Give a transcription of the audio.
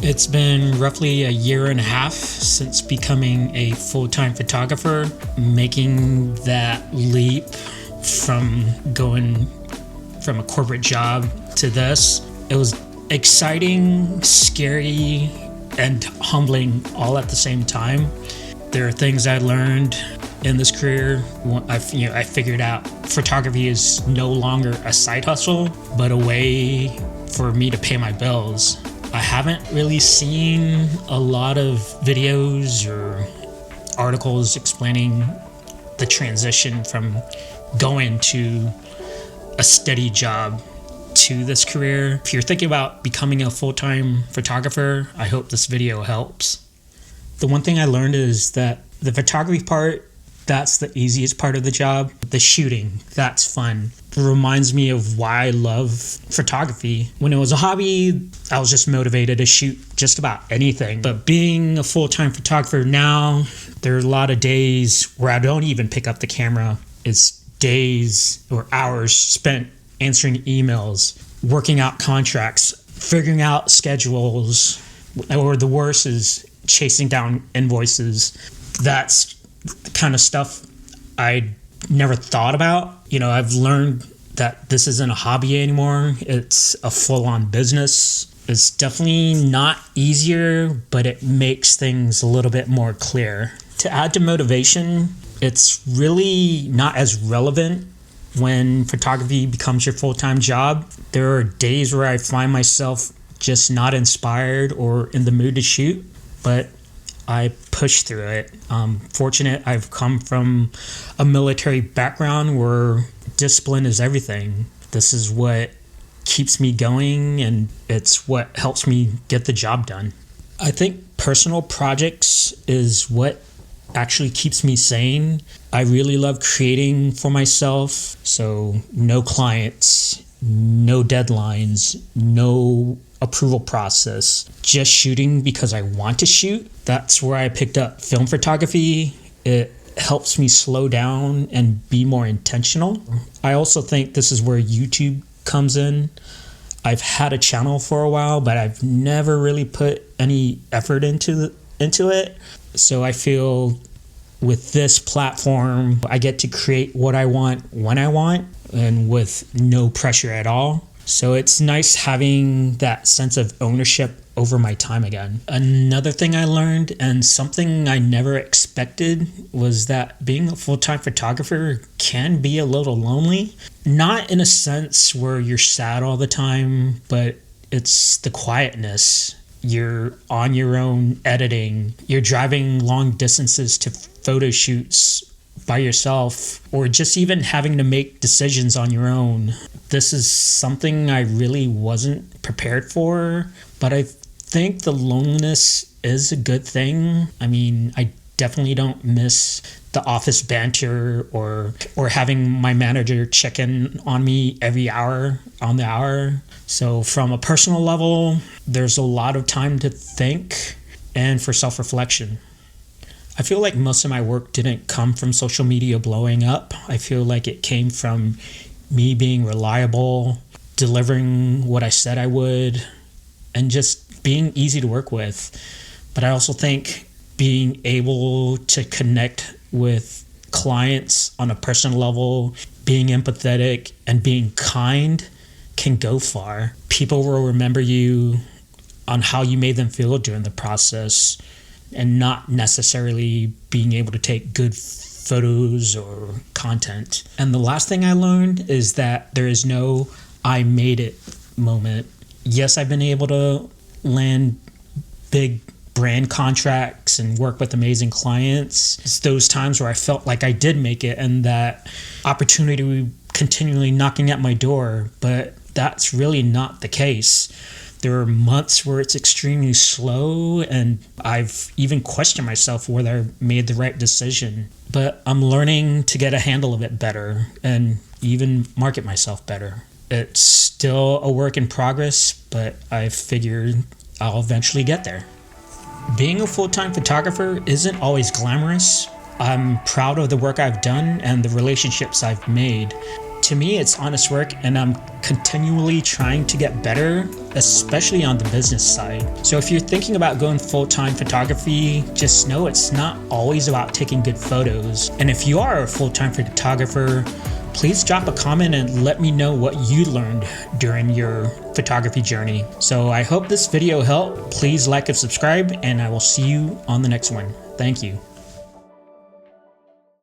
It's been roughly a year and a half since becoming a full-time photographer, making that leap from going from a corporate job to this. It was exciting, scary, and humbling all at the same time. There are things I learned in this career. I figured out photography is no longer a side hustle, but a way for me to pay my bills. I haven't really seen a lot of videos or articles explaining the transition from going to a steady job to this career. If you're thinking about becoming a full-time photographer, I hope this video helps. The one thing I learned is that the photography part, that's the easiest part of the job. The shooting, that's fun. It reminds me of why I love photography. When it was a hobby, I was just motivated to shoot just about anything. But being a full-time photographer now, there are a lot of days where I don't even pick up the camera. It's days or hours spent answering emails, working out contracts, figuring out schedules, or the worst is chasing down invoices. That's the kind of stuff I never thought about. I've learned that this isn't a hobby anymore. It's a full-on business. It's definitely not easier, but it makes things a little bit more clear. To add to motivation, it's really not as relevant when photography becomes your full-time job. There are days where I find myself just not inspired or in the mood to shoot, but I push through it. I'm fortunate I've come from a military background where discipline is everything. This is what keeps me going, and it's what helps me get the job done. I think personal projects is what actually keeps me sane. I really love creating for myself, so no clients, no deadlines, no approval process, just shooting because I want to shoot. That's where I picked up film photography. It helps me slow down and be more intentional. I also think this is where YouTube comes in. I've had a channel for a while, but I've never really put any effort into it. So I feel with this platform, I get to create what I want when I want and with no pressure at all. So it's nice having that sense of ownership over my time again. Another thing I learned, and something I never expected, was that being a full-time photographer can be a little lonely. Not in a sense where you're sad all the time, but it's the quietness. You're on your own editing. You're driving long distances to photo shoots by yourself, or just even having to make decisions on your own. This is something I really wasn't prepared for, but I think the loneliness is a good thing. I mean, I definitely don't miss the office banter or having my manager check in on me every hour on the hour. So from a personal level, there's a lot of time to think and for self-reflection. I feel like most of my work didn't come from social media blowing up. I feel like it came from me being reliable, delivering what I said I would, and just being easy to work with. But I also think being able to connect with clients on a personal level, being empathetic, and being kind can go far. People will remember you on how you made them feel during the process, and not necessarily being able to take good photos or content. And the last thing I learned is that there is no I made it moment. Yes, I've been able to land big brand contracts and work with amazing clients. It's those times where I felt like I did make it and that opportunity continually knocking at my door, but that's really not the case. There are months where it's extremely slow, and I've even questioned myself whether I made the right decision. But I'm learning to get a handle of it better and even market myself better. It's still a work in progress, but I figured I'll eventually get there. Being a full-time photographer isn't always glamorous. I'm proud of the work I've done and the relationships I've made. To me, it's honest work, and I'm continually trying to get better, especially on the business side. So if you're thinking about going full-time photography, just know it's not always about taking good photos. And if you are a full-time photographer, please drop a comment and let me know what you learned during your photography journey. So I hope this video helped. Please like and subscribe, and I will see you on the next one. Thank you.